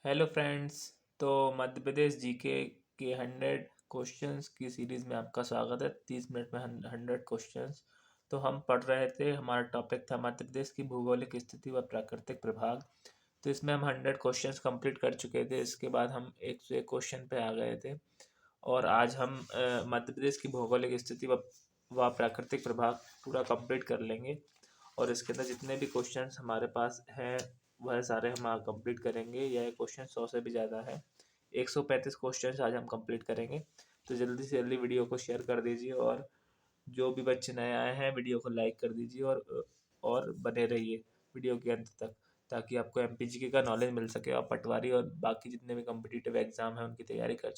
Hello friends. तो Madhya Pradesh GK के 100 questions की सीरीज़ में आपका स्वागत है। 30 मिनट में 100 क्वेश्चंस। तो हम पढ़ रहे थे, हमारा टॉपिक था मध्य प्रदेश की भौगोलिक स्थिति व प्राकृतिक प्रभाव। तो इसमें हम 100 क्वेश्चंस कंप्लीट कर चुके थे। इसके बाद हम 101 क्वेश्चन पे आ गए थे और आज हम मध्य प्रदेश की भौगोलिक स्थिति व प्राकृतिक प्रभाव पूरा कंप्लीट कर लेंगे। और इसके अंदर जितने भी क्वेश्चंस हमारे पास हैं वह सारे हम आज कंप्लीट करेंगे। यह क्वेश्चन 100 से भी ज़्यादा है। 135 क्वेश्चंस आज हम कंप्लीट करेंगे। तो जल्दी से जल्दी वीडियो को शेयर कर दीजिए और जो भी बच्चे नए आए हैं वीडियो को लाइक कर दीजिए और बने रहिए वीडियो के अंत तक, ताकि आपको एमपीजीके का नॉलेज मिल सके और पटवारी और बाकी जितने भी कॉम्पिटिटिव एग्जाम हैं उनकी तैयारी कर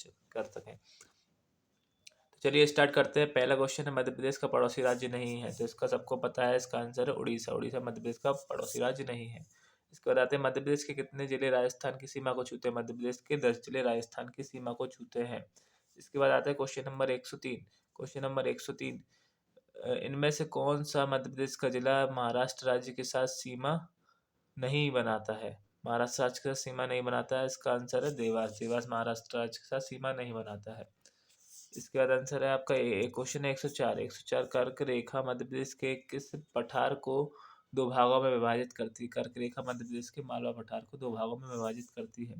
सकें। तो चलिए स्टार्ट करते हैं। पहला क्वेश्चन है, मध्य प्रदेश का पड़ोसी राज्य नहीं है। तो इसका सबको पता है, इसका आंसर है उड़ीसा। उड़ीसा मध्य प्रदेश का पड़ोसी राज्य नहीं है। इसके बाद आते हैं, मध्य प्रदेश के कितने जिले राजस्थान की सीमा को छूते हैं। मध्य प्रदेश के 10 जिले राजस्थान की सीमा को छूते हैं। इसके बाद आता है क्वेश्चन नंबर 103। क्वेश्चन नंबर 103, इनमें से कौन सा मध्य प्रदेश का जिला महाराष्ट्र राज्य के साथ सीमा नहीं बनाता है। महाराष्ट्र राज्य के साथ सीमा नहीं बनाता है। इसका आंसर है देवास। देवास महाराष्ट्र राज्य के साथ सीमा नहीं बनाता है। इसके बाद आंसर है आपका क्वेश्चन है 104। 104, कर्क रेखा मध्य प्रदेश के किस पठार को दो भागों में विभाजित करती है। कर्क रेखा मध्य प्रदेश के मालवा पठार को दो भागों में विभाजित करती है।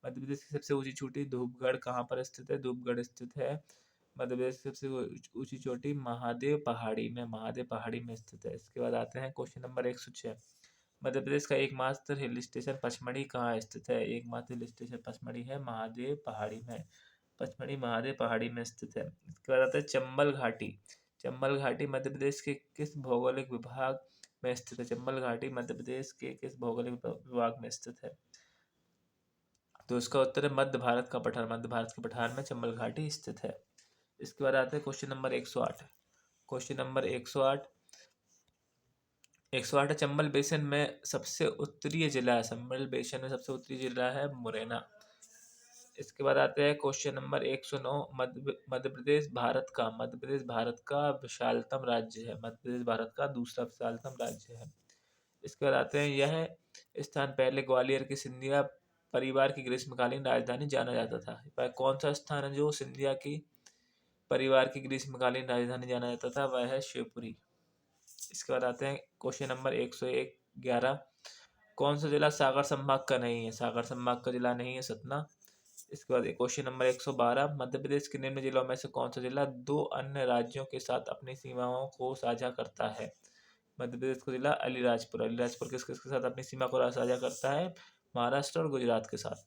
मध्य प्रदेश की सबसे ऊंची चोटी धूपगढ़ कहाँ पर स्थित है। धूपगढ़ स्थित है मध्य प्रदेश की सबसे ऊंची चोटी महादेव पहाड़ी में, महादेव पहाड़ी में स्थित है। इसके बाद आते हैं क्वेश्चन नंबर 106। मध्य प्रदेश का एकमात्र हिल स्टेशन पचमढ़ी कहाँ स्थित है। एकमात्र हिल स्टेशन पचमढ़ी है महादेव पहाड़ी में। पचमढ़ी महादेव पहाड़ी में स्थित है। इसके बाद आता है चंबल घाटी। चंबल घाटी मध्य प्रदेश के किस भौगोलिक विभाग में स्थित है। चंबल घाटी मध्य प्रदेश के किस भौगोलिक विभाग में स्थित है। तो इसका उत्तर है मध्य भारत का पठार। मध्य भारत के पठार में चंबल घाटी स्थित है। इसके बाद आता है क्वेश्चन नंबर 108। Question number 108। 108 है, चंबल बेसिन में सबसे उत्तरीय जिला है। चंबल बेसिन में सबसे उत्तरी जिला है मुरैना। इसके बाद आते हैं क्वेश्चन नंबर 109। मध्य प्रदेश भारत का विशालतम राज्य है। मध्य प्रदेश भारत का दूसरा विशालतम राज्य है। इसके बाद आते हैं, यह स्थान पहले ग्वालियर की सिंधिया परिवार की ग्रीष्मकालीन राजधानी जाना जाता था। वह कौन सा स्थान है जो सिंधिया की परिवार की ग्रीष्मकालीन राजधानी जाना जाता था। वह है शिवपुरी। इसके बाद आते हैं क्वेश्चन नंबर 111। कौन सा जिला सागर संभाग का नहीं है। सागर संभाग का जिला नहीं है सतना। इसके बाद क्वेश्चन नंबर 112। मध्य प्रदेश के निम्न जिलों में से कौन सा जिला दो अन्य राज्यों के साथ अपनी सीमाओं को साझा करता है। मध्य प्रदेश का जिला अलीराजपुर। अलीराजपुर किस किस के साथ अपनी सीमा को साझा करता है। महाराष्ट्र और गुजरात के साथ।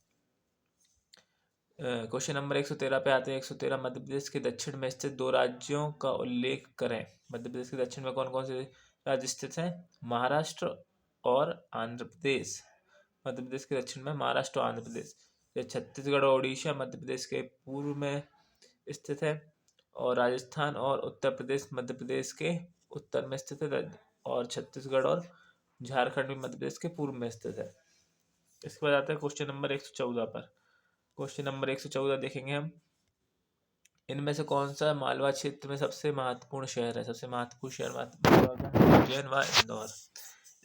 क्वेश्चन नंबर 113 पे आते हैं। 113, मध्य प्रदेश के दक्षिण में स्थित दो राज्यों का उल्लेख करें। मध्य प्रदेश के दक्षिण में कौन कौन से राज्य स्थित हैं। महाराष्ट्र और आंध्र प्रदेश। मध्य प्रदेश के दक्षिण में महाराष्ट्र और आंध्र प्रदेश। ये छत्तीसगढ़ और उड़ीसा मध्य प्रदेश के पूर्व में स्थित है। और राजस्थान और उत्तर प्रदेश मध्य प्रदेश के उत्तर में स्थित है। और छत्तीसगढ़ और झारखंड भी मध्य प्रदेश के पूर्व में स्थित है। इसके बाद आता है क्वेश्चन नंबर 114 पर। क्वेश्चन नंबर 114 देखेंगे हम, इनमें से कौन सा मालवा क्षेत्र में सबसे महत्वपूर्ण शहर है। सबसे महत्वपूर्ण शहर मालवा का उज्जैन व इंदौर।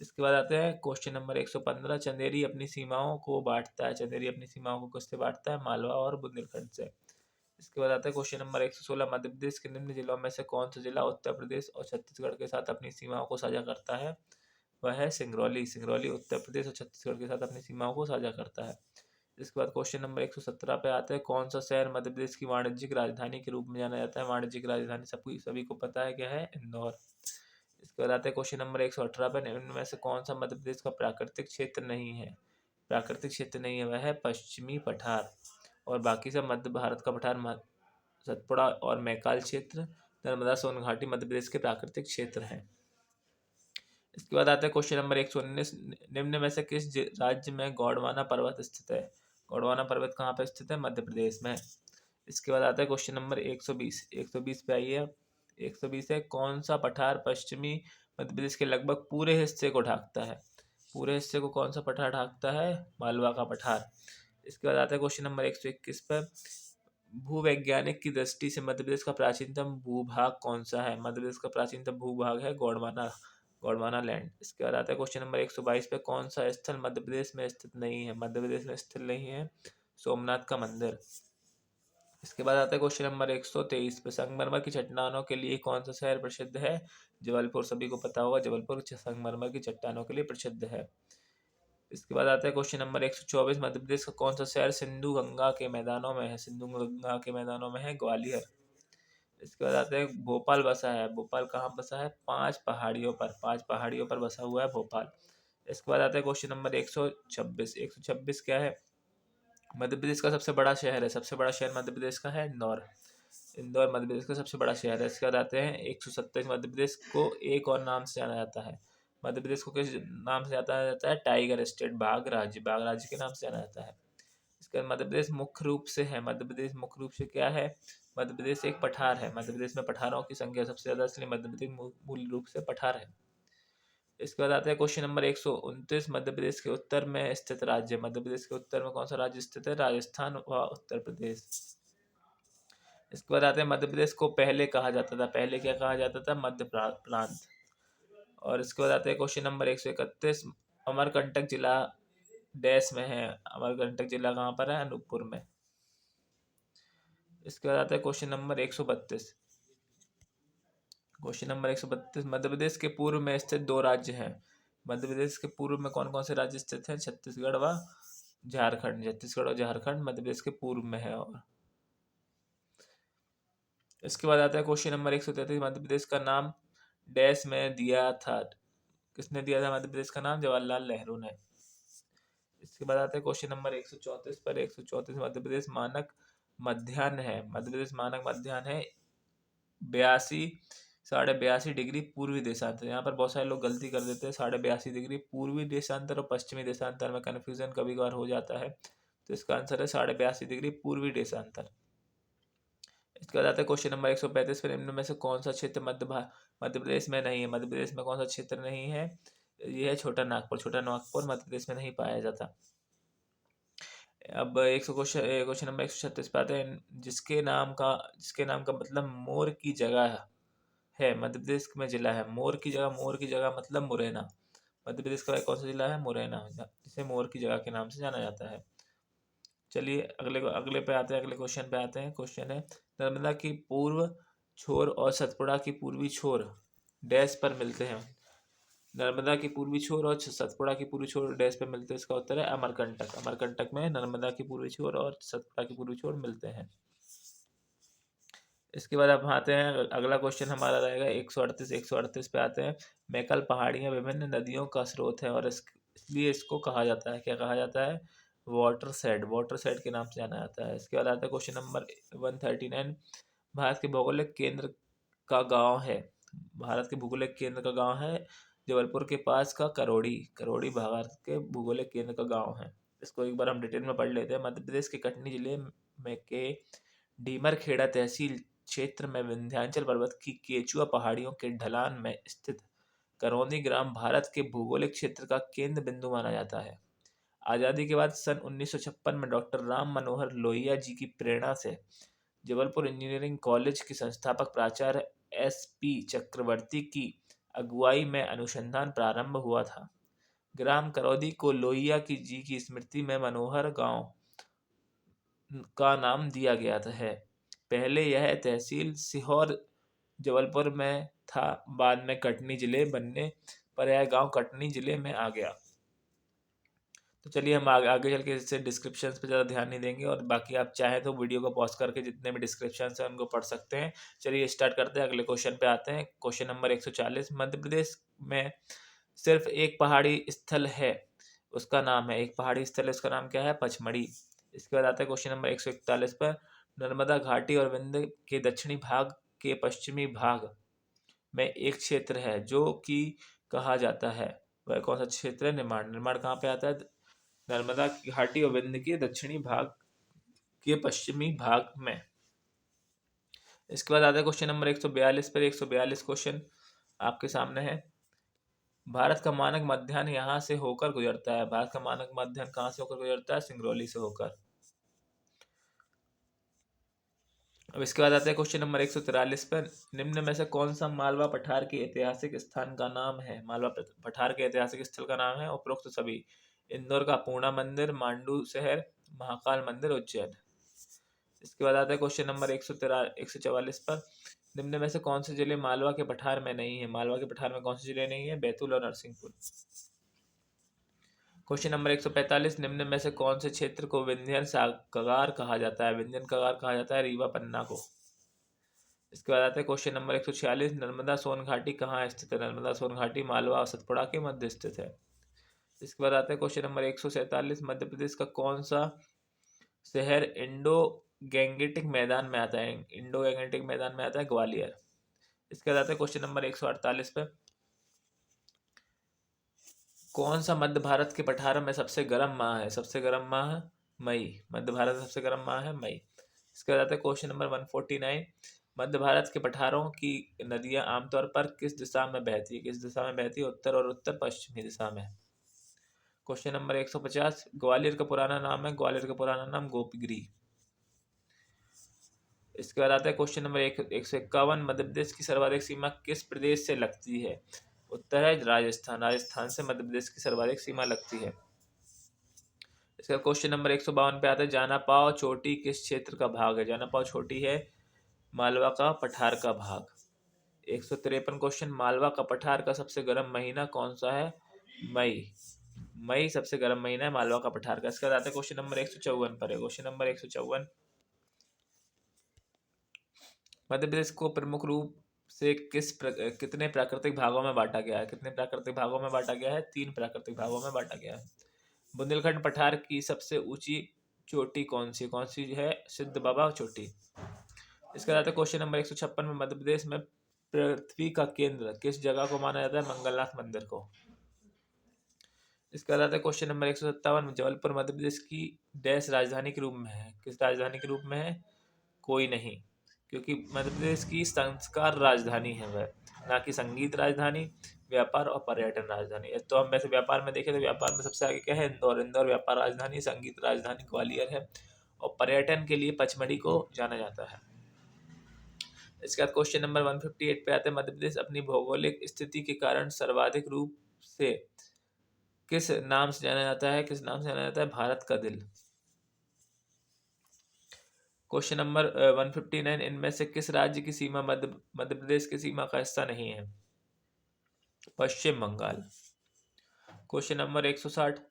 इसके बाद आते हैं क्वेश्चन नंबर 115। चंदेरी अपनी सीमाओं को बांटता है। चंदेरी अपनी सीमाओं को किससे बांटता है। मालवा और बुंदेलखंड से। इसके बाद आता है क्वेश्चन नंबर 116। मध्य प्रदेश के निम्न जिलों में से कौन सा जिला उत्तर प्रदेश और छत्तीसगढ़ के साथ अपनी सीमाओं को साझा करता है। वह है सिंगरौली। सिंगरौली उत्तर प्रदेश और छत्तीसगढ़ के साथ अपनी सीमाओं को साझा करता है। इसके बाद क्वेश्चन नंबर 117 पे आते हैं, कौन सा शहर मध्य प्रदेश की वाणिज्यिक राजधानी के रूप में जाना जाता है। वाणिज्यिक राजधानी सभी को पता है क्या है, इंदौर। इसके बाद आते हैं क्वेश्चन नंबर 118 पे, इनमें से कौन सा मध्य प्रदेश का प्राकृतिक क्षेत्र नहीं है। प्राकृतिक क्षेत्र नहीं है, वह है पश्चिमी पठार। और बाकी सब मध्य भारत का पठार सतपुड़ा और मैकाल क्षेत्र, नर्मदा सोन घाटी मध्य प्रदेश के प्राकृतिक क्षेत्र हैं। इसके बाद आता है क्वेश्चन नंबर 119। निम्न में से किस राज्य में गोंडवाना पर्वत स्थित है। गोंडवाना पर्वत कहाँ पर स्थित है। मध्य प्रदेश में। इसके बाद आता है क्वेश्चन नंबर 120। 120 पे आइए। 120 है, कौन सा पठार पश्चिमी मध्य प्रदेश के लगभग पूरे हिस्से को ढाकता है। पूरे हिस्से को कौन सा पठार ढाकता है। मालवा का पठार। इसके बाद आता है क्वेश्चन नंबर 121 पर, भूवैज्ञानिक की दृष्टि से मध्य प्रदेश का प्राचीनतम भूभाग कौन सा है। मध्य प्रदेश का प्राचीनतम भूभाग है गोंडवाना गोंडवाना लैंड। इसके बाद आता है क्वेश्चन नंबर 122 पे, कौन सा स्थल मध्य प्रदेश में स्थित नहीं है? मध्य प्रदेश में स्थित नहीं है सोमनाथ का मंदिर। इसके बाद आता है क्वेश्चन नंबर 123 पे, संगमरमर की चट्टानों के लिए कौन सा शहर प्रसिद्ध है? जबलपुर। सभी को पता होगा जबलपुर संगमरमर की चट्टानों के लिए प्रसिद्ध है। इसके बाद आता है क्वेश्चन नंबर 124, मध्य प्रदेश का कौन सा शहर सिंधु गंगा के मैदानों में है? सिंधु गंगा के मैदानों में है ग्वालियर। इसके बाद आता है भोपाल बसा है। भोपाल कहाँ बसा है? 5 पहाड़ियों पर बसा हुआ है भोपाल। इसके बाद आता है क्वेश्चन नंबर 126। 126 क्या है? मध्य प्रदेश का सबसे बड़ा शहर है। सबसे बड़ा शहर मध्य प्रदेश का है इंदौर। इंदौर मध्य प्रदेश का सबसे बड़ा शहर है। इसके बाद आते हैं 127, मध्य प्रदेश को एक और नाम से जाना जाता है। मध्य प्रदेश को किस नाम से जाना जाता है? टाइगर स्टेट, बाघ राज्य, बाघ राज्य के नाम से जाना जाता है। इसके बाद मध्य प्रदेश मुख्य रूप से है। मध्य प्रदेश मुख्य रूप से क्या है? मध्य प्रदेश एक पठार है। मध्य प्रदेश में पठारों की संख्या सबसे ज्यादा, इसलिए मध्य प्रदेश मूल रूप से पठार है। इसके बाद आता है क्वेश्चन नंबर 129, मध्य प्रदेश के उत्तर में स्थित राज्य। मध्य प्रदेश के उत्तर में कौन सा राज्य स्थित है? राजस्थान व उत्तर प्रदेश। इसके बाद आते हैं मध्य प्रदेश को पहले कहा जाता था। पहले क्या कहा जाता था? मध्य प्रांत। और इसके बाद आते हैं क्वेश्चन नंबर 131, अमरकंटक जिला डैश में है। अमरकंटक जिला कहाँ पर है? अनूपपुर में। इसके बाद आता है question number 132। Question number 132, Madhya Pradesh के पूर्व में स्थित दो राज्य हैं। मध्य प्रदेश के पूर्व में कौन कौन से राज्य स्थित हैं? छत्तीसगढ़ व झारखंड। छत्तीसगढ़ और झारखंड मध्य प्रदेश के पूर्व में है। और इसके बाद आता है क्वेश्चन नंबर 133, मध्य प्रदेश का नाम डैश में दिया था। किसने दिया था मध्य प्रदेश का नाम? जवाहरलाल नेहरू ने। इसके बाद आता है क्वेश्चन नंबर 134 पर। 134, मध्य प्रदेश मानक मध्याह्न है। मध्य प्रदेश मानक मध्याह्न है 82.82 डिग्री पूर्वी देशांतर। यहाँ पर बहुत सारे लोग गलती कर देते हैं। 82.82 डिग्री पूर्वी देशांतर और पश्चिमी देशांतर में कन्फ्यूजन कभी कभार हो जाता है, तो इसका आंसर है 82.82 डिग्री पूर्वी देशांतर। इसके बाद आता है क्वेश्चन नंबर 135 पर, निम्न में से कौन सा क्षेत्र मध्य प्रदेश में नहीं है? मध्य प्रदेश में कौन सा क्षेत्र नहीं है? यह है छोटा नागपुर। छोटा नागपुर मध्य प्रदेश में नहीं पाया जाता। अब क्वेश्चन नंबर 136 पे आते हैं, जिसके नाम का मतलब मोर की जगह है। मध्य प्रदेश में जिला है मोर की जगह। मोर की जगह मतलब मुरैना। मध्य प्रदेश का कौन सा जिला है? मुरैना, जिसे मोर की जगह के नाम से जाना जाता है। चलिए अगले पे आते हैं। अगले क्वेश्चन पे आते हैं। क्वेश्चन है, नर्मदा की पूर्व छोर और सतपुड़ा की पूर्वी छोर डैश पर मिलते हैं। नर्मदा की पूर्वी छोर और सतपुड़ा की पूर्वी छोर डैश पर मिलते हैं। इसका उत्तर है अमरकंटक। अमरकंटक में नर्मदा की पूर्वी छोर और सतपुड़ा की पूर्वी छोर मिलते हैं। इसके बाद अब आते हैं, अगला क्वेश्चन हमारा रहेगा 138 पे आते हैं। मैकल पहाड़ियाँ विभिन्न नदियों का स्रोत है और इसलिए इसको कहा जाता है, क्या कहा जाता है? वाटर शेड के नाम से जाना जाता है। इसके बाद आता है क्वेश्चन नंबर 139, भारत के भौगोलिक केंद्र का गांव है। भारत के भौगोलिक केंद्र का गांव है जबलपुर के पास का करौड़ी। करौड़ी भारत के भौगोलिक केंद्र का गांव है। इसको एक बार हम डिटेल में पढ़ लेते हैं। मध्य प्रदेश के कटनी जिले में के डीमरखेड़ा तहसील क्षेत्र में विंध्याचल पर्वत की केचुआ पहाड़ियों के ढलान में स्थित करौंदी ग्राम भारत के भौगोलिक क्षेत्र का केंद्र बिंदु माना जाता है। आज़ादी के बाद सन 1956 में डॉक्टर राम मनोहर लोहिया जी की प्रेरणा से जबलपुर इंजीनियरिंग कॉलेज के संस्थापक प्राचार्य SP चक्रवर्ती की अगुवाई में अनुसंधान प्रारंभ हुआ था। ग्राम करौदी को लोहिया जी की स्मृति में मनोहर गांव का नाम दिया गया है। पहले यह तहसील सीहोर जबलपुर में था, बाद में कटनी जिले बनने पर यह गांव कटनी जिले में आ गया। तो चलिए हम आगे चल के इससे डिस्क्रिप्शन पे ज़्यादा ध्यान नहीं देंगे, और बाकी आप चाहें तो वीडियो को पॉज करके जितने भी डिस्क्रिप्शन हैं उनको पढ़ सकते हैं। चलिए स्टार्ट करते हैं, अगले क्वेश्चन पे आते हैं। क्वेश्चन नंबर 140, मध्य प्रदेश में सिर्फ एक पहाड़ी स्थल है, उसका नाम है, एक पहाड़ी स्थल है, उसका नाम क्या है? पचमढ़ी। इसके बाद आता है क्वेश्चन नंबर 141 पर, नर्मदा घाटी और विंध्य के दक्षिणी भाग के पश्चिमी भाग में एक क्षेत्र है जो कि कहा जाता है, वह कौन सा क्षेत्र है? निर्माण कहाँ पे आता है? नर्मदा घाटी और विंध्य के दक्षिणी भाग के पश्चिमी भाग में। इसके बाद आता है क्वेश्चन नंबर 142 पर। 142 क्वेश्चन आपके सामने है। भारत का मानक मध्याह्न यहाँ से होकर गुजरता है। भारत का मानक मध्याह्न कहाँ से होकर गुजरता है? सिंगरौली से होकर। अब इसके बाद आते हैं क्वेश्चन नंबर 143 पर। निम्न में से कौन सा मालवा पठार के ऐतिहासिक स्थान का नाम है? मालवा पठार के ऐतिहासिक स्थल का नाम है उपरोक्त सभी। इंदौर का पूर्णा मंदिर, मांडू शहर, महाकाल मंदिर, उज्जैन। इसके बाद आता है क्वेश्चन नंबर 144 पर। निम्न में से कौन से जिले मालवा के पठार में नहीं है? मालवा के पठार में कौन से जिले नहीं है? बैतूल और नरसिंहपुर। Question number 145। निम्न में से कौन से क्षेत्र को विंध्यन कगार कहा जाता है? विंध्यन कगार कहा जाता है रीवा पन्ना को। इसके बाद आता है क्वेश्चन नंबर 146। नर्मदा सोन घाटी कहाँ स्थित है? नर्मदा सोन घाटी मालवा और सतपुड़ा के मध्य स्थित है। इसके बाद आता है क्वेश्चन नंबर 147। मध्य प्रदेश का कौन सा शहर इंडो गैंगेटिक मैदान में आता है? इंडो गैंगेटिक मैदान में आता है ग्वालियर। इसके बाद आता है क्वेश्चन नंबर 148 पे। कौन सा मध्य भारत के पठारों में सबसे गर्म माह है? सबसे गर्म माह मई। मध्य भारत में सबसे गर्म माह है मई। इसके बाद आता है क्वेश्चन नंबर 149। मध्य भारत के पठारों की नदियां आमतौर पर किस दिशा में बहती है? किस दिशा में बहती है? उत्तर और उत्तर पश्चिमी दिशा में। Question number 150। ग्वालियर का पुराना नाम है? ग्वालियर का पुराना नाम गोपगिरी। इसके बाद आता है क्वेश्चन नंबर 151। मध्य प्रदेश की सर्वाधिक सीमा किस प्रदेश से लगती है? उत्तर है राजस्थान। राजस्थान से मध्य प्रदेश की सर्वाधिक सीमा लगती है। इसका क्वेश्चन नंबर 152 पे आता है जानापाव चोटी किस क्षेत्र का भाग है? जानापाव चोटी है मालवा का पठार का भाग। 153 क्वेश्चन। मालवा का पठार का सबसे गर्म महीना कौन सा है? मई। मई सबसे गर्म महीना है मालवा का पठार का। इसके बाद आता है क्वेश्चन नंबर 154 पर है। Question number 154। मध्य प्रदेश को प्रमुख रूप से कितने प्राकृतिक भागों में बांटा गया है? कितने प्राकृतिक भागों में बांटा गया है? 3 प्राकृतिक भागों में बांटा गया है। बुंदेलखंड पठार की सबसे ऊंची चोटी कौन सी? कौन सी है? सिद्ध बाबा चोटी। इसके बाद क्वेश्चन नंबर 156 में। मध्य प्रदेश में पृथ्वी का केंद्र किस जगह को माना जाता है? मंगलनाथ मंदिर को। इसके बाद क्वेश्चन नंबर 157। जबलपुर मध्य प्रदेश की डैश राजधानी के रूप में है? किस राजधानी के रूप में है? कोई नहीं, क्योंकि मध्य प्रदेश की संस्कार राजधानी है वह, ना कि संगीत राजधानी, व्यापार और पर्यटन राजधानी। तो हम वैसे व्यापार में देखें तो व्यापार में सबसे आगे क्या है? इंदौर। इंदौर व्यापार राजधानी, संगीत राजधानी ग्वालियर है, और पर्यटन के लिए पचमढ़ी को जाना जाता है। इसके बाद क्वेश्चन नंबर 158 पे आते हैं। मध्य प्रदेश अपनी भौगोलिक स्थिति के कारण सर्वाधिक रूप से किस नाम से जाना जाता है? किस नाम से जाना जाता है? भारत का दिल। Question number 159। इनमें से किस राज्य की सीमा मध्य प्रदेश की सीमा का हिस्सा नहीं है? पश्चिम बंगाल। Question number 160।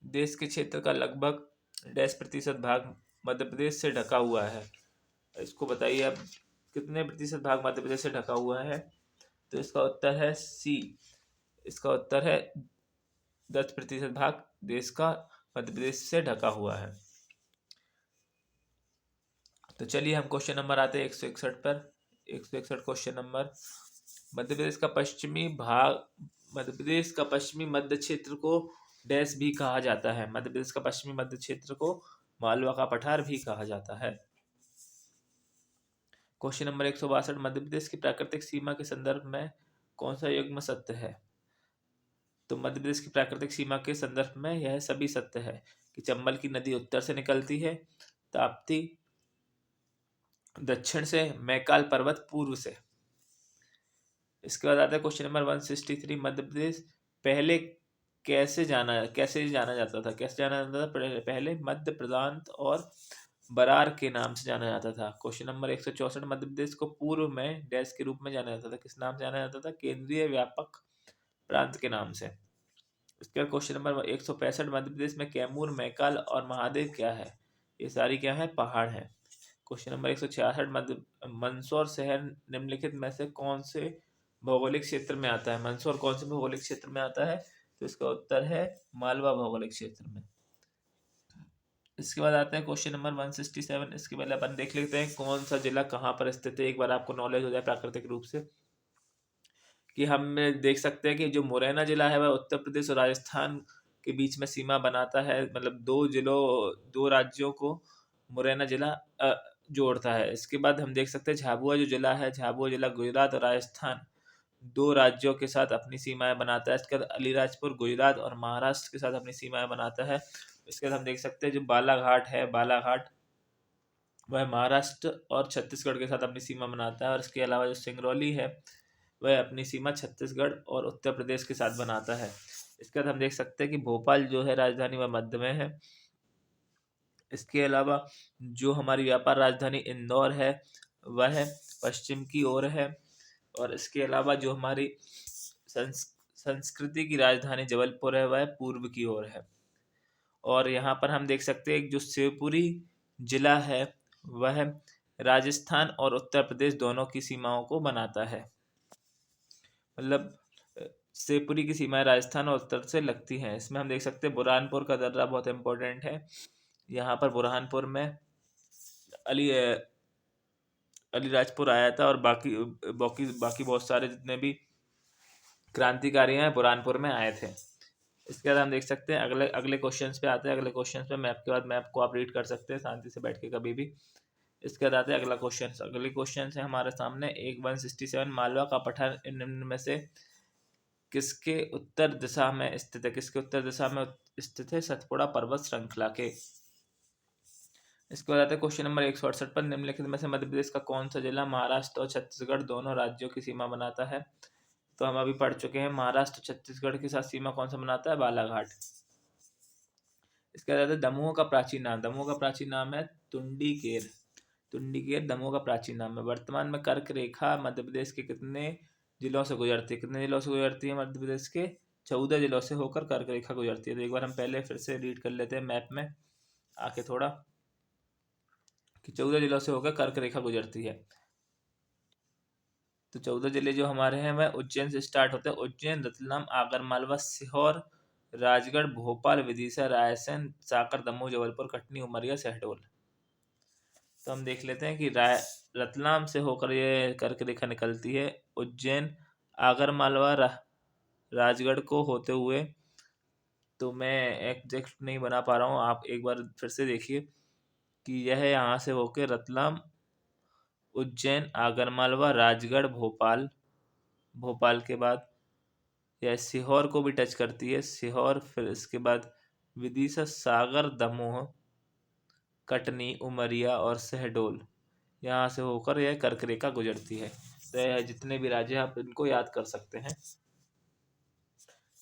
देश के क्षेत्र का लगभग 10% भाग मध्य प्रदेश से ढका हुआ है। इसको बताइए अब, कितने प्रतिशत भाग मध्य प्रदेश से ढका हुआ है? तो इसका उत्तर है सी। इसका उत्तर है 10% भाग देश का मध्य प्रदेश से ढका हुआ है। तो चलिए हम क्वेश्चन नंबर आते हैं 161 पर। 161 क्वेश्चन नंबर। मध्य प्रदेश का पश्चिमी भाग, मध्य प्रदेश का पश्चिमी मध्य क्षेत्र को डैश भी कहा जाता है? मध्य प्रदेश का पश्चिमी मध्य क्षेत्र को मालवा का पठार भी कहा जाता है। Question number 162। मध्य प्रदेश की प्राकृतिक सीमा के संदर्भ में कौन सा युग्म सत्य है? तो मध्य प्रदेश की प्राकृतिक सीमा के संदर्भ में यह सभी सत्य है कि चंबल की नदी उत्तर से निकलती है, ताप्ती दक्षिण से, मैकाल पर्वत पूर्व से। इसके बाद आता है क्वेश्चन नंबर 163। मध्य प्रदेश पहले कैसे जाना जाता था? कैसे जाना जाता था? पहले मध्य प्रांत और बरार के नाम से जाना जाता था। Question number 164। मध्य प्रदेश को पूर्व में डैश के रूप में जाना जाता था? किस नाम से जाना जाता था? केंद्रीय व्यापक प्रांत के नाम से। इसके बाद क्वेश्चन नंबर 165। मध्य प्रदेश में कैमूर, मैकाल और महादेव क्या है? ये सारी क्या है? पहाड़ है। Question number 166। मंदसौर शहर निम्नलिखित में से कौन से भौगोलिक क्षेत्र में आता है? मंदसौर कौन से भौगोलिक क्षेत्र में आता है? तो इसका उत्तर है मालवा भौगोलिक क्षेत्र में। इसके बाद आता है क्वेश्चन नंबर 167। इसके पहले अपन देख लेते हैं कौन सा जिला कहाँ पर स्थित है, एक बार आपको नॉलेज हो जाए प्राकृतिक रूप से। कि हम देख सकते हैं कि जो मुरैना जिला है वह उत्तर प्रदेश और राजस्थान के बीच में सीमा बनाता है, मतलब दो राज्यों को मुरैना जिला जोड़ता है। इसके बाद हम देख सकते हैं झाबुआ जो जिला है, झाबुआ जिला गुजरात और राजस्थान दो राज्यों के साथ अपनी सीमाएं बनाता है। इसके बाद अलीराजपुर गुजरात और महाराष्ट्र के साथ अपनी सीमाएं बनाता है। इसके बाद हम देख सकते हैं जो बालाघाट है, बालाघाट वह महाराष्ट्र और छत्तीसगढ़ के साथ अपनी सीमा बनाता है, और इसके अलावा जो सिंगरौली है वह अपनी सीमा छत्तीसगढ़ और उत्तर प्रदेश के साथ बनाता है। इसके बाद हम देख सकते हैं कि भोपाल जो है राजधानी वह मध्य में है। इसके अलावा जो हमारी व्यापार राजधानी इंदौर है वह पश्चिम की ओर है, और इसके अलावा जो हमारी संस्कृति की राजधानी जबलपुर है वह पूर्व की ओर है। और यहाँ पर हम देख सकते हैं जो शिवपुरी जिला है वह राजस्थान और उत्तर प्रदेश दोनों की सीमाओं को बनाता है। मतलब शिवपुरी की सीमाएं राजस्थान और उत्तर से लगती हैं। इसमें हम देख सकते हैं बुरहानपुर का दर्रा बहुत इंपॉर्टेंट है। यहाँ पर बुरहानपुर में अली अलीराजपुर आया था, और बाकी बाकी बाकी बहुत सारे जितने भी क्रांतिकारी हैं बुरहानपुर में आए थे। इसके बाद हम देख सकते हैं अगले अगले क्वेश्चंस पे आते हैं। अगले क्वेश्चंस पे मैप के बाद मैप को आप रीड कर सकते हैं शांति से बैठ के कभी भी। इसके बाद आते हैं अगला क्वेश्चन। अगले क्वेश्चन है हमारे सामने एक 167 मालवा का पठार निम्न में से किसके उत्तर दिशा में स्थित है? किसके उत्तर दिशा में स्थित है? सतपुड़ा पर्वत श्रृंखला के। इसके बाद आते हैं क्वेश्चन नंबर 168 पर, निम्नलिखित में से मध्य प्रदेश का कौन सा जिला महाराष्ट्र और छत्तीसगढ़ दोनों राज्यों की सीमा बनाता है? तो हम अभी पढ़ चुके हैं, महाराष्ट्र छत्तीसगढ़ के साथ सीमा कौन सा बनाता है? बालाघाट। इसके बाद दमोह का प्राचीन नाम। दमोह का प्राचीन नाम है तुंडीकेर। तुंडीकेर दमोह का प्राचीन नाम है। वर्तमान में कर्क रेखा मध्य प्रदेश के कितने जिलों से गुजरती है? कितने जिलों से गुजरती है? मध्य प्रदेश के 14 जिलों से होकर कर्क रेखा गुजरती है। तो एक बार हम पहले फिर से रीड कर लेते हैं मैप में आके थोड़ा, कि 14 जिलों से होकर कर्क रेखा गुजरती है। तो 14 जिले जो हमारे हैं वह उज्जैन से स्टार्ट होते हैं। उज्जैन, रतलाम, आगरमालवा, सीहोर, राजगढ़, भोपाल, विदिशा, रायसेन, साकर, दमोह, जबलपुर, कटनी, उमरिया, शहडोल। तो हम देख लेते हैं कि रतलाम से होकर ये कर्क रेखा निकलती है, उज्जैन, आगरमालवा, राजगढ़ को होते हुए। तो मैं एग्जैक्ट नहीं बना पा रहा हूँ, आप एक बार फिर से देखिए कि यह यहाँ से होकर रतलाम, उज्जैन, आगरमालवा, राजगढ़, भोपाल, भोपाल के बाद यह सीहोर को भी टच करती है, सीहोर, फिर इसके बाद विदिशा, सागर, दमोह, कटनी, उमरिया और शहडोल, यहाँ से होकर यह कर्क रेखा गुजरती है। तो यह जितने भी राज्य आप इनको याद कर सकते हैं।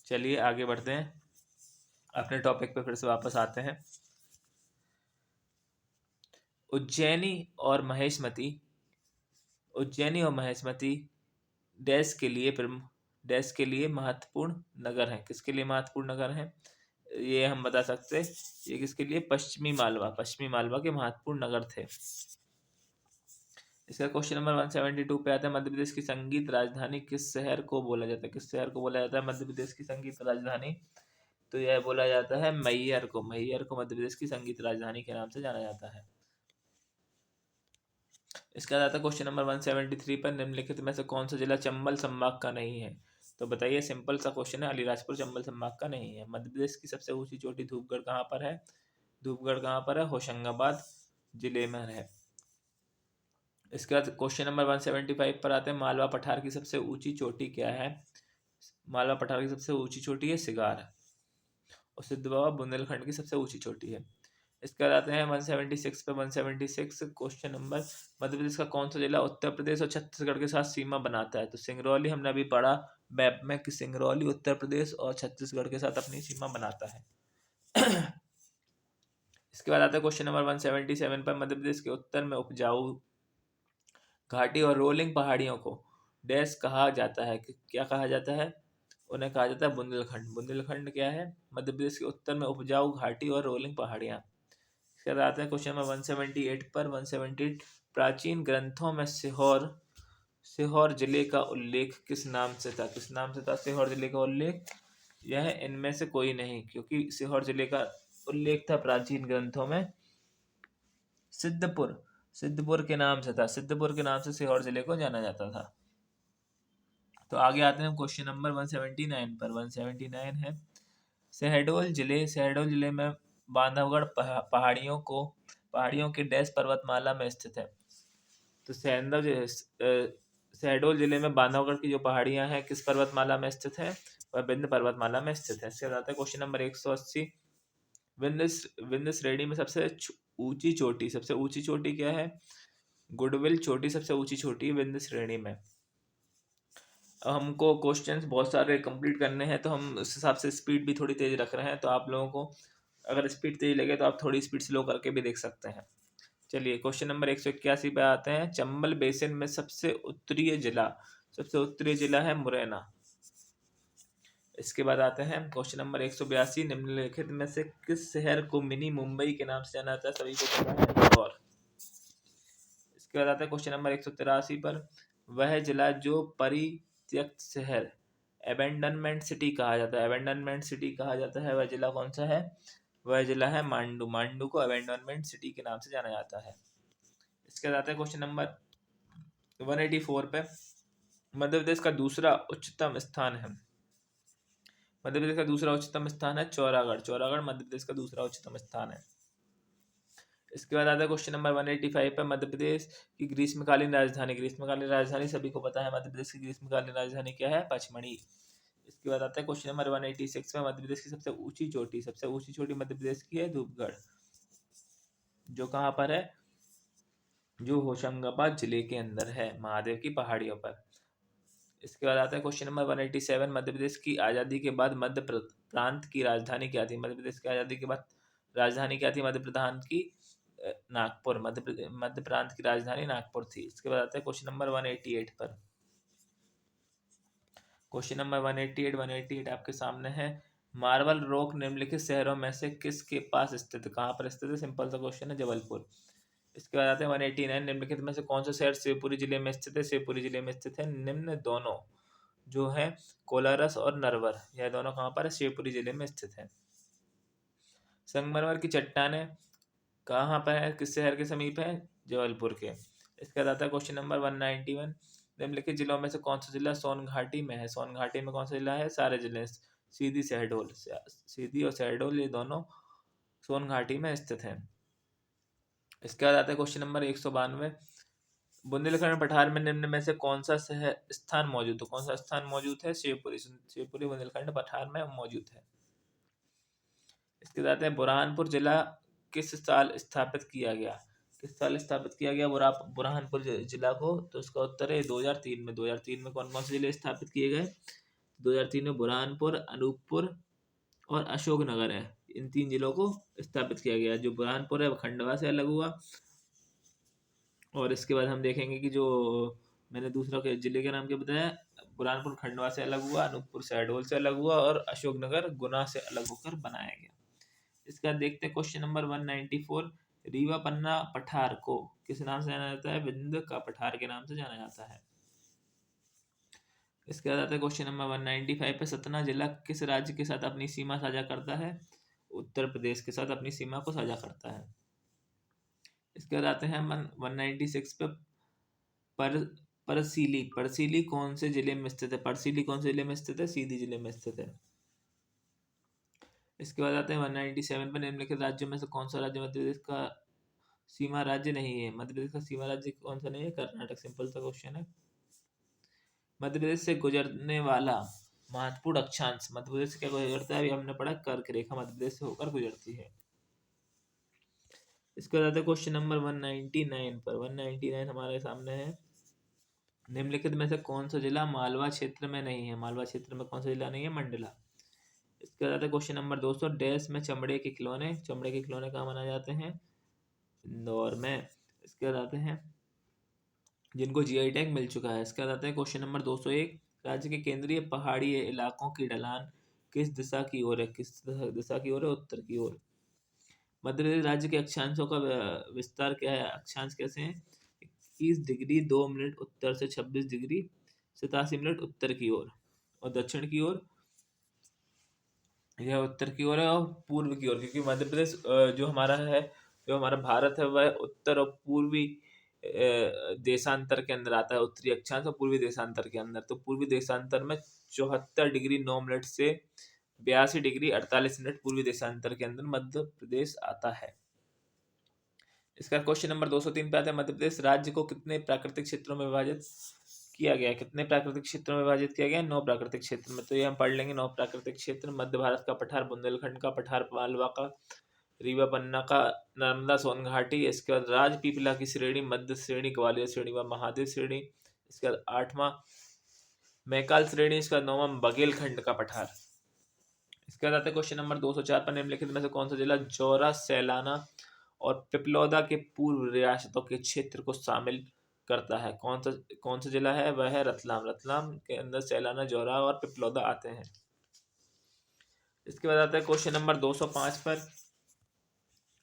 चलिए आगे बढ़ते हैं, अपने टॉपिक पे फिर से वापस आते हैं। उज्जैनी और महेशमती, उज्जैनी और महेशमती डैश के लिए डैश के लिए महत्वपूर्ण नगर हैं। किसके लिए महत्वपूर्ण नगर हैं ये हम बता सकते हैं। ये किसके लिए? पश्चिमी मालवा, पश्चिमी मालवा के महत्वपूर्ण नगर थे। इसका क्वेश्चन नंबर 172 पे आता है, मध्य प्रदेश की संगीत राजधानी किस शहर को बोला जाता है? किस शहर को बोला जाता है मध्य प्रदेश की संगीत राजधानी? तो यह बोला जाता है मैहर को। मैहर को मध्य प्रदेश की संगीत राजधानी के नाम से जाना जाता है। इसका आता है क्वेश्चन नंबर 173 पर, निम्नलिखित में से कौन सा जिला चंबल संभाग का नहीं है? तो बताइए, सिंपल सा क्वेश्चन है, अलीराजपुर चंबल संभाग का नहीं है। मध्य प्रदेश की सबसे ऊंची चोटी धूपगढ़ कहाँ पर है? धूपगढ़ कहाँ पर है? होशंगाबाद जिले में है। इसके बाद क्वेश्चन नंबर 175 पर आते हैं, मालवा पठार की सबसे ऊंची चोटी क्या है? मालवा पठार की सबसे ऊंची चोटी है सिगार, और सिद्ध बाबा बुंदेलखंड की सबसे ऊंची चोटी है। इसके बाद आते हैं 176 पे। 176 क्वेश्चन नंबर, मध्य प्रदेश का कौन सा जिला उत्तर प्रदेश और छत्तीसगढ़ के साथ सीमा बनाता है? तो सिंगरौली हमने अभी पढ़ा मैप में कि सिंगरौली उत्तर प्रदेश और छत्तीसगढ़ के साथ अपनी सीमा बनाता है। इसके बाद आता है क्वेश्चन नंबर 177 पर, मध्य प्रदेश के उत्तर में उपजाऊ घाटी और रोलिंग पहाड़ियों को डैश कहा जाता है? क्या कहा जाता है? उन्हें कहा जाता है बुंदेलखंड। बुंदेलखंड क्या है? मध्य प्रदेश के उत्तर में उपजाऊ घाटी और रोलिंग पहाड़ियाँ। इसके बाद आते हैं क्वेश्चन नंबर 178 पर। 178, प्राचीन ग्रंथों में सीहोर सीहोर जिले का उल्लेख किस नाम से था? किस नाम से था सीहोर जिले का उल्लेख? यह इनमें से कोई नहीं, क्योंकि सीहोर जिले का उल्लेख था प्राचीन ग्रंथों में सिद्धपुर, सिद्धपुर के नाम से था। सिद्धपुर के नाम से सीहोर जिले को जाना जाता था। तो आगे आते हैं क्वेश्चन नंबर 179 पर। 179 है, शहडोल जिले में बांधवगढ़ पहाड़ियों के डैश पर्वतमाला में स्थित है। तो शहडोल जिले में बांधवगढ़ की जो पहाड़ियां हैं किस पर्वतमाला में स्थित है? वह विंध्य पर्वतमाला में स्थित है। इसके बाद आता है क्वेश्चन नंबर 180, विंध्य श्रेणी में सबसे ऊंची चोटी, सबसे ऊंची चोटी क्या है? गुडविल चोटी सबसे ऊंची चोटी है विंध्य श्रेणी में। अब हमको क्वेश्चंस बहुत सारे कंप्लीट करने हैं, तो हम उस हिसाब से स्पीड भी थोड़ी तेज रख रहे हैं। तो आप लोगों को अगर स्पीड तेज लगे तो आप थोड़ी स्पीड स्लो करके भी देख सकते हैं। चलिए क्वेश्चन नंबर 181 पे आते हैं। चंबल बेसिन में सबसे उत्तरीय जिला है मुरैना। इसके बाद आते हैं क्वेश्चन नंबर 182, निम्नलिखित में से किस शहर को मिनी मुंबई के नाम से जाना जाता है? सभी को पता है, इंदौर। इसके बाद आता है क्वेश्चन नंबर 183 पर, वह जिला जो परित्यक्त शहर एबेंडनमेंट सिटी कहा जाता है, एबेंडनमेंट सिटी कहा जाता है, वह जिला कौन सा है? वह जिला है मांडू। मांडू को एबेंडनमेंट सिटी के नाम से जाना जाता है। इसके बाद आता है क्वेश्चन नंबर 184 पे, मध्य प्रदेश का दूसरा उच्चतम स्थान है। मध्य प्रदेश का दूसरा उच्चतम स्थान है चौरागढ़। चौरागढ़ मध्य प्रदेश का दूसरा उच्चतम स्थान है। इसके बाद आता है क्वेश्चन नंबर 185 पे, मध्य प्रदेश की ग्रीष्मकालीन राजधानी। ग्रीष्मकालीन राजधानी सभी को पता है, मध्य प्रदेश की ग्रीष्मकालीन राजधानी क्या है? पचमढ़ी। इसके बाद आता है क्वेश्चन नंबर 186 में, मध्य प्रदेश की सबसे ऊंची चोटी मध्य प्रदेश की है धूपगढ़, जो कहाँ पर है? जो होशंगाबाद जिले के अंदर है, महादेव की पहाड़ियों पर। इसके बाद आता है क्वेश्चन नंबर 187, मध्य प्रदेश की आज़ादी के बाद मध्य प्रांत की राजधानी क्या थी? मध्य प्रदेश की आज़ादी के बाद राजधानी क्या थी मध्य प्रदेश की? नागपुर। मध्य प्रांत की राजधानी नागपुर थी। इसके बाद आता है क्वेश्चन नंबर 188 पर। क्वेश्चन नंबर 188 आपके सामने है। मार्बल रॉक निम्नलिखित शहरों में से किसके पास स्थित है? कहाँ पर स्थित है? सिंपल सा क्वेश्चन है, जबलपुर। इसके बाद आते हैं 189, निम्नलिखित में से कौन सा शहर शिवपुरी जिले में स्थित है? शिवपुरी जिले में स्थित है। निम्न दोनों जो है कोलारस और नरवर, यह दोनों कहाँ पर है? शिवपुरी जिले में स्थित है। संगमरमर की चट्टानें कहाँ पर है? किस शहर के समीप है? जबलपुर के। इसके बाद आता है क्वेश्चन नंबर 191, निम्नलिखित जिलों में से कौन सा जिला सोनघाटी में है? सोनघाटी में कौन सा जिला है? सारे जिले। सीधी और शहडोल, ये दोनों सोनघाटी में स्थित हैं। इसके बाद आता है क्वेश्चन नंबर 192, बुंदेलखंड पठार में निम्न में से कौन सा स्थान मौजूद है? कौन सा स्थान मौजूद है? शिवपुरी बुंदेलखंड पठार में मौजूद है। इसके बाद है बुरहानपुर जिला किस साल स्थापित किया गया? किस साल स्थापित किया गया बुरहानपुर जिला को? तो इसका उत्तर है 2003 में। 2003 में कौन कौन से जिले स्थापित किए गए? 2003 में बुरहानपुर, अनूपपुर और अशोकनगर है, इन 3 जिलों को स्थापित किया गया। जो बुरहानपुर है वो खंडवा से अलग हुआ, और इसके बाद हम देखेंगे कि जो मैंने दूसरा के जिले के नाम क्या बताया, बुरहानपुर खंडवा से अलग हुआ, अनूपपुर शहडोल से अलग हुआ और अशोकनगर गुना से अलग होकर बनाया गया। इसका देखते हैं क्वेश्चन नंबर 194, रीवा पन्ना पठार को किस नाम से जाना जाता है? विंध्य का पठार के नाम से जाना जाता है। इसके बाद आता है क्वेश्चन नंबर 195 पे, सतना जिला किस राज्य के साथ अपनी सीमा साझा करता है? उत्तर प्रदेश के साथ अपनी सीमा को साझा करता है। इसके बाद आते हैं 196 पे, परसीली कौन से जिले में स्थित है? परसीली कौन से जिले में स्थित है? सीधी जिले में स्थित है। इसके बाद आते हैं 197 पर, निम्नलिखित राज्यों में से कौन सा राज्य मध्य प्रदेश का सीमा राज्य नहीं है? मध्य प्रदेश का सीमा राज्य कौन सा नहीं है? कर्नाटक। सिंपल सा क्वेश्चन है। मध्य प्रदेश से गुजरने वाला महत्वपूर्ण अक्षांश, मध्य प्रदेश से क्या गुजरता है? अभी हमने पढ़ा कर्क रेखा मध्य प्रदेश से होकर गुजरती है। इसके बाद क्वेश्चन नंबर 199 पर। 199 हमारे सामने है, निम्नलिखित में से कौन सा जिला मालवा क्षेत्र में नहीं है? मालवा क्षेत्र में कौन सा जिला नहीं है? मंडला। इसके बाद क्वेश्चन नंबर 200, डैश में चमड़े के खिलौने कहाँ बनाए जाते हैं? इंदौर में। इसके बाद आते हैं जिनको जीआई टैग मिल चुका है। इसके बाद आते हैं क्वेश्चन नंबर 201, राज्य के केंद्रीय पहाड़ी इलाकों की ढलान किस दिशा की ओर है? किस दिशा की ओर है? उत्तर की ओर। मध्य प्रदेश राज्य के अक्षांशों का विस्तार क्या है? अक्षांश कैसे हैं? 21 डिग्री 2 मिनट उत्तर से 26 डिग्री 87 मिनट उत्तर की ओर, और दक्षिण की ओर यह उत्तर की ओर है, और पूर्व की ओर, क्योंकि मध्य प्रदेश जो हमारा भारत है वह उत्तर और पूर्वी देशांतर के अंदर आता है। उत्तरी अक्षांश और पूर्वी देशांतर के अंदर। तो पूर्वी देशांतर में 74 डिग्री 9 मिनट से 82 डिग्री 48 मिनट पूर्वी देशांतर के अंदर मध्य प्रदेश आता है। इसका क्वेश्चन नंबर 203 पे आता है, मध्य प्रदेश राज्य को कितने प्राकृतिक क्षेत्रों में विभाजित किया गया? कितने प्राकृतिक क्षेत्रों में विभाजित किया गया? 9 प्राकृतिक क्षेत्र में। तो ये हम पढ़ लेंगे 9 प्राकृतिक क्षेत्र। मध्य भारत का पठार, बुंदेलखंड का पठार, मालवा का रीवा पन्ना का नर्मदा सोन घाटी। इसके बाद राजपीपला की श्रेणी, मध्य श्रेणी, ग्वालियर श्रेणी व महादेव श्रेणी। इसके बाद 8वां मैकाल श्रेणी। इसका 9वां बघेलखंड का पठार। इसके बाद आता है क्वेश्चन नंबर 204 पर, निम्नलिखित में से कौन सा जिला जौरा, सैलाना और पिपलौदा के पूर्व रियासतों के क्षेत्र को शामिल करता है? कौन सा जिला है? वह है रतलाम। रतलाम के अंदर सैलाना, जौरा और पिपलौदा आते हैं। इसके बाद आता है क्वेश्चन नंबर 205 पर।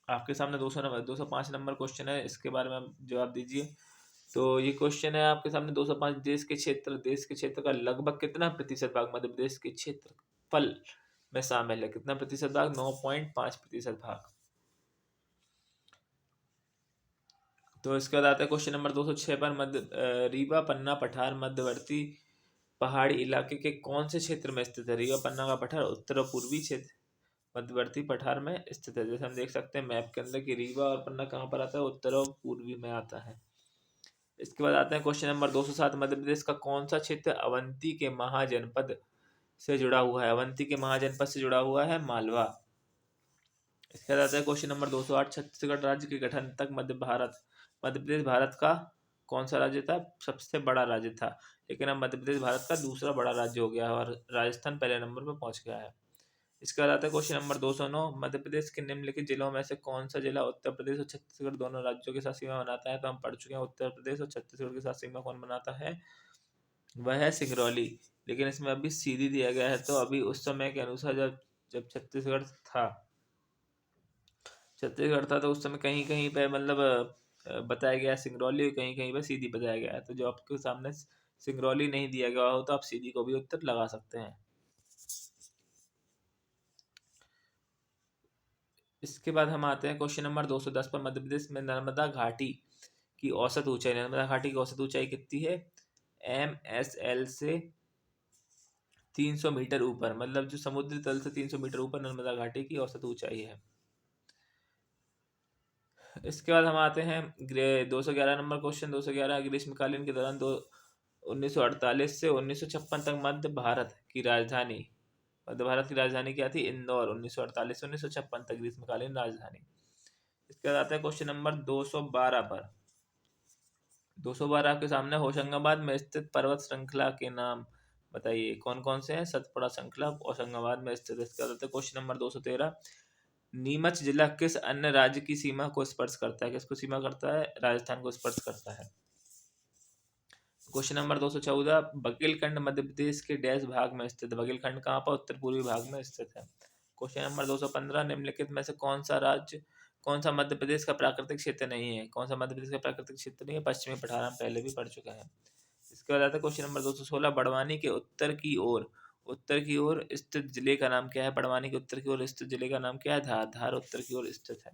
आपके सामने 205 नंबर क्वेश्चन है, इसके बारे में आप जवाब दीजिए। तो ये क्वेश्चन है आपके सामने 205। देश के क्षेत्र का लगभग कितना प्रतिशत भाग मध्य प्रदेश के क्षेत्रफल में शामिल है? कितना प्रतिशत भाग? 9.5% भाग। तो इसके बाद आता है क्वेश्चन नंबर 206 पर, रीवा पन्ना पठार मध्यवर्ती पहाड़ी इलाके के कौन से क्षेत्र में स्थित है? रीवा पन्ना का पठार उत्तर और पूर्वी क्षेत्र मध्यवर्ती पठार में स्थित है। जैसे हम देख सकते हैं मैप के अंदर कि रीवा और पन्ना कहाँ पर आता है, उत्तर और पूर्वी में आता है। इसके बाद आते हैं क्वेश्चन नंबर 207। मध्य प्रदेश का कौन सा क्षेत्र अवंती के महाजनपद से जुड़ा हुआ है? अवंती के महाजनपद से जुड़ा हुआ है मालवा। इसके बाद आता है क्वेश्चन नंबर 208। छत्तीसगढ़ राज्य के गठन तक मध्य प्रदेश भारत का कौन सा राज्य था? सबसे बड़ा राज्य था। लेकिन अब मध्य प्रदेश भारत का दूसरा बड़ा राज्य हो गया है और राजस्थान पहले नंबर पर पहुंच गया है। इसके बाद आता है क्वेश्चन नंबर 209। मध्य प्रदेश के निम्नलिखित जिलों में से कौन सा जिला उत्तर प्रदेश और छत्तीसगढ़ दोनों राज्यों के साथ सीमा बनाता है? तो हम पढ़ चुके हैं उत्तर प्रदेश और छत्तीसगढ़ के साथ सीमा कौन बनाता है, वह है सिंगरौली। लेकिन इसमें अभी सीधी दिया गया है, तो अभी उस समय के अनुसार जब जब छत्तीसगढ़ था तो उस समय कहीं कहीं पे मतलब बताया गया सिंगरौली, कहीं कहीं पे सीधी बताया गया है। तो जो आपके सामने सिंगरौली नहीं दिया गया हो तो आप सीधी को भी उत्तर लगा सकते हैं। इसके बाद हम आते हैं क्वेश्चन नंबर 210 पर। मध्य प्रदेश में नर्मदा घाटी की औसत ऊंचाई, नर्मदा घाटी की औसत ऊंचाई कितनी है? MSL से 300 मीटर ऊपर, मतलब जो समुद्री तल से 300 मीटर ऊपर नर्मदा घाटी की औसत ऊंचाई है। इसके बाद हम आते हैं 211 नंबर क्वेश्चन। 211 ग्रीष्मकालीन के दौरान 1948 से 1956 तक मध्य भारत की राजधानी क्या थी? इंदौर। 1948 से 1956 तक ग्रीष्मकालीन राजधानी। इसके बाद आता है क्वेश्चन नंबर 212 पर। 212 आपके सामने, होशंगाबाद में स्थित पर्वत श्रृंखला के नाम बताइए। कौन कौन से हैं? सतपुड़ा श्रृंखला होशंगाबाद में स्थित है। इसके बाद आता है क्वेश्चन नंबर 213। नीमच जिला किस अन्य राज्य की सीमा को स्पर्श करता है? किसको सीमा करता है? राजस्थान को स्पर्श करता है। Question number 214। बघेलखंड मध्य प्रदेश के डैश भाग में स्थित है? बघेलखंड कहाँ पर? उत्तर पूर्वी भाग में स्थित है। Question number 215। निम्नलिखित में से कौन सा मध्य प्रदेश का प्राकृतिक क्षेत्र नहीं है? कौन सा मध्य प्रदेश का प्राकृतिक क्षेत्र नहीं है? पश्चिमी पठार, हम पहले भी पढ़ चुके हैं। इसके बाद आता है क्वेश्चन नंबर 216। बड़वानी के उत्तर की ओर स्थित जिले का नाम क्या है? बड़वानी के उत्तर की ओर स्थित जिले का नाम क्या है? धार। धार उत्तर की ओर स्थित है।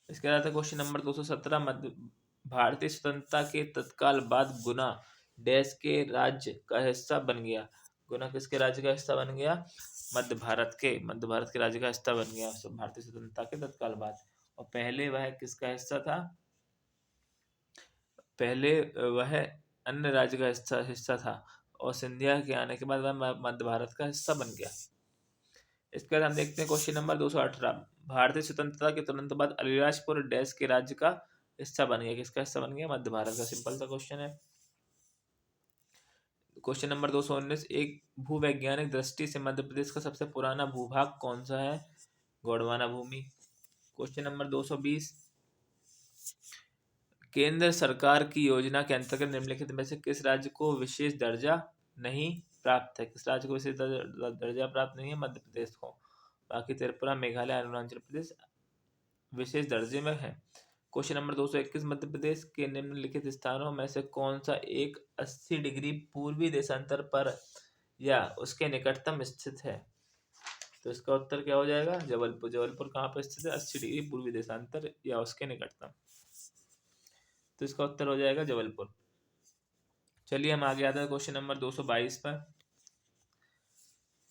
इसके बाद आता है क्वेश्चन नंबर 217। मध्य भारतीय स्वतंत्रता के तत्काल बाद गुना डैश के राज्य का हिस्सा बन गया? गुना किसके राज्य का हिस्सा बन गया? मध्य भारत के राज्य का हिस्सा बन गया भारतीय स्वतंत्रता के तत्काल बाद। और पहले वह किसका हिस्सा था? पहले वह अन्य राज्य का हिस्सा था और सिंधिया के आने के बाद वह मध्य भारत का हिस्सा बन गया। इसके बाद हम देखते हैं क्वेश्चन नंबर 218। भारतीय स्वतंत्रता के तुरंत बाद अलीराजपुर डैश के राज्य का हिस्सा बन गया? किसका हिस्सा बन गया? मध्य भारत का। सिंपल सा क्वेश्चन है। Question number 219। एक भूवैज्ञानिक दृष्टि से मध्य प्रदेश का सबसे पुराना भूभाग कौन सा है? गोंडवाना भूमि। Question number 220। केंद्र सरकार की योजना के अंतर्गत निम्नलिखित में से किस राज्य को विशेष दर्जा नहीं प्राप्त है? किस राज्य को विशेष दर्जा प्राप्त नहीं है? मध्य प्रदेश को। बाकी त्रिपुरा, मेघालय, अरुणाचल प्रदेश विशेष दर्जे में है। Question number 221। मध्य प्रदेश के निम्नलिखित स्थानों में से कौन सा एक 80 डिग्री पूर्वी देशांतर पर या उसके निकटतम स्थित है? तो इसका उत्तर क्या हो जाएगा? जबलपुर। जबलपुर कहाँ पर स्थित है? 80 डिग्री पूर्वी देशांतर या उसके निकटतम। तो इसका उत्तर हो जाएगा जबलपुर। चलिए हम आगे आते हैं क्वेश्चन नंबर 222 पर।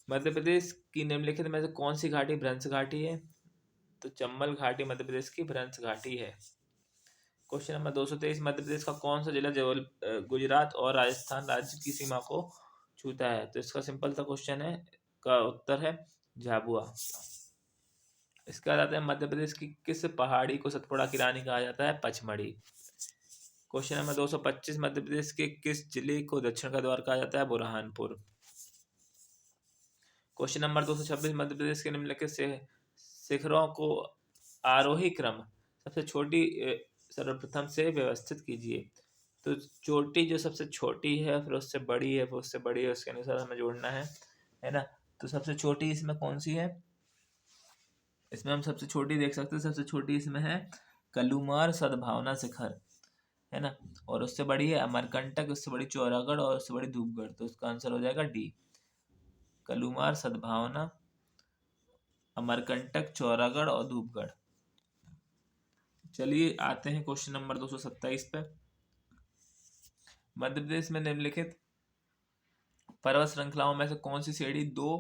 मध्य प्रदेश की निम्नलिखित में से कौन सी घाटी भ्रंश घाटी है? तो चंबल घाटी मध्य प्रदेश की भ्रंश घाटी है। Question number 223। मध्य प्रदेश का कौन सा जिला गुजरात और राजस्थान राज्य की सीमा को छूता है? तो इसका सिंपल सा क्वेश्चन है, का उत्तर है झाबुआ। इसके बाद आते हैं मध्य प्रदेश की किस पहाड़ी को सतपुड़ा की रानी कहा जाता है? पचमढ़ी। क्वेश्चन नंबर 225, मध्य प्रदेश के किस जिले को दक्षिण का द्वार कहा जाता है? बुरहानपुर। क्वेश्चन नंबर 226, मध्य प्रदेश के निम्नलिखित से शिखरों को आरोही क्रम सबसे छोटी सर्वप्रथम से व्यवस्थित कीजिए। तो चोटी जो सबसे छोटी है, फिर उससे बड़ी है, फिर उससे बड़ी है, उसके अनुसार हमें जोड़ना है ना। तो सबसे छोटी इसमें कौन सी है? इसमें हम सबसे छोटी देख सकते हैं, सबसे छोटी इसमें है कलुमार सद्भावना शिखर, है ना। और उससे बड़ी है अमरकंटक, उससे बड़ी चौरागढ़ और उससे बड़ी धूपगढ़। तो उसका आंसर हो जाएगा डी, कलुमार सद्भावना, अमरकंटक, चौरागढ़ और धूपगढ़। चलिए आते हैं क्वेश्चन नंबर 227 पे। मध्य प्रदेश में निम्नलिखित पर्वत श्रृंखलाओं में से कौन सी श्रेणी दो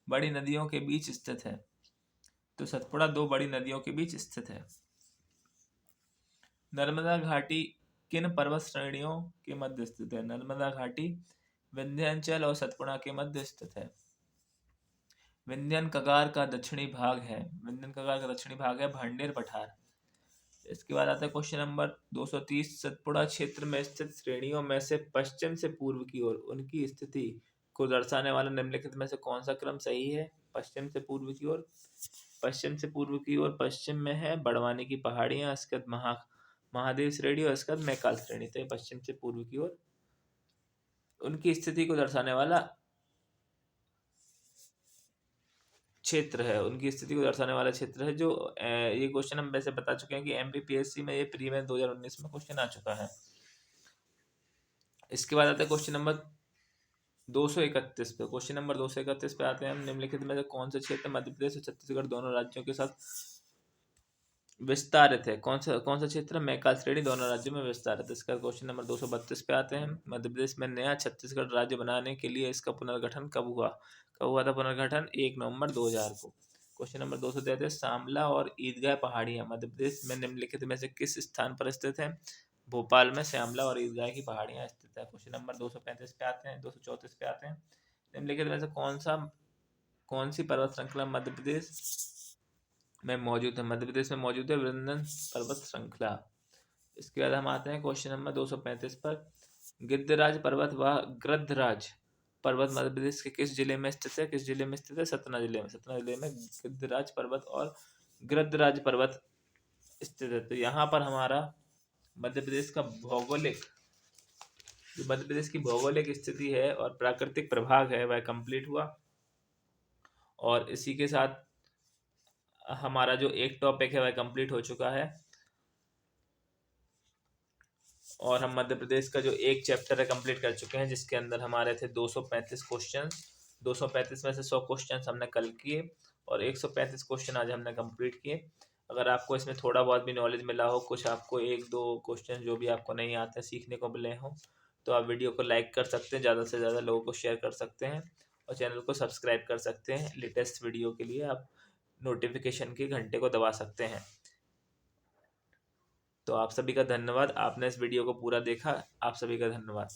बड़ी नदियों के बीच स्थित है? तो सतपुड़ा दो बड़ी नदियों के बीच स्थित है। नर्मदा घाटी किन पर्वत श्रेणियों के मध्य स्थित है? नर्मदा घाटी विंध्याचल और सतपुड़ा के मध्य स्थित है। विंध्यन कगार का दक्षिणी भाग है, विंध्यन कगार का दक्षिणी भाग है भांडेर पठार। इसके बाद आता है क्वेश्चन नंबर 230, सतपुड़ा क्षेत्र में स्थित श्रेणियों में से पश्चिम से पूर्व की ओर उनकी स्थिति को दर्शाने वाला निम्नलिखित में से कौन सा क्रम सही है? पश्चिम से पूर्व की ओर, पश्चिम से पूर्व की ओर पश्चिम में है बड़वानी की पहाड़ियां, इसके बाद महादेव श्रेणी और इसके बाद मैकाल श्रेणी। तो ये पश्चिम से पूर्व की ओर उनकी स्थिति को दर्शाने वाला क्षेत्र है, उनकी स्थिति को दर्शाने वाला क्षेत्र है। जो ये क्वेश्चन हम वैसे बता चुके हैं कि एमपीपीएससी में ये प्री में 2019 में क्वेश्चन आ चुका है। इसके बाद आता है क्वेश्चन नंबर 231 पे। क्वेश्चन नंबर 231 पे आते हैं हम, निम्नलिखित में से कौन से क्षेत्र मध्य प्रदेश और छत्तीसगढ़ दोनों राज्यों के साथ विस्तारित है? कौन सा क्षेत्र? मैकाल श्रेणी दोनों राज्यों में विस्तारित है। इसका क्वेश्चन नंबर 232 पे आते हैं, मध्य प्रदेश में नया छत्तीसगढ़ राज्य बनाने के लिए इसका पुनर्गठन कब हुआ? कब हुआ था पुनर्गठन? 1 नवंबर 2000 को। क्वेश्चन नंबर 233, शामला और ईदगाह पहाड़ियां मध्य प्रदेश में निम्नलिखित में से किस स्थान पर स्थित है? भोपाल में श्यामला और ईदगाह की पहाड़ियां स्थित है। क्वेश्चन नंबर 235 पे आते हैं, 234 पे आते हैं, निम्नलिखित में से कौन सी पर्वत श्रृंखला मध्य प्रदेश में मौजूद है? मध्य प्रदेश में मौजूद है विंध्य पर्वत श्रृंखला। इसके बाद हम आते हैं क्वेश्चन नंबर 235 पर, गिद्धराज पर्वत व गृद्धराज पर्वत मध्य प्रदेश के किस जिले में स्थित है? किस जिले में स्थित है? सतना जिले में। सतना जिले में गिद्धराज पर्वत और गृद्धराज पर्वत स्थित है। तो यहाँ पर हमारा मध्य प्रदेश का जो मध्य प्रदेश की भौगोलिक स्थिति है और प्राकृतिक प्रभाग है वह कंप्लीट हुआ। और इसी के साथ हमारा जो एक टॉपिक है वह कंप्लीट हो चुका है। और हम मध्य प्रदेश का जो एक चैप्टर है कंप्लीट कर चुके हैं, जिसके अंदर हमारे थे 235 क्वेश्चन। 235 में से 100 क्वेश्चन हमने कल किए और 135 क्वेश्चन आज हमने कंप्लीट किए। अगर आपको इसमें थोड़ा बहुत भी नॉलेज मिला हो, कुछ आपको एक दो क्वेश्चन जो भी आपको नहीं आते सीखने को मिले हों, तो आप वीडियो को लाइक कर सकते हैं, ज़्यादा से ज़्यादा लोगों को शेयर कर सकते हैं और चैनल को सब्सक्राइब कर सकते हैं। लेटेस्ट वीडियो के लिए आप नोटिफिकेशन के घंटे को दबा सकते हैं। तो आप सभी का धन्यवाद, आपने इस वीडियो को पूरा देखा। आप सभी का धन्यवाद।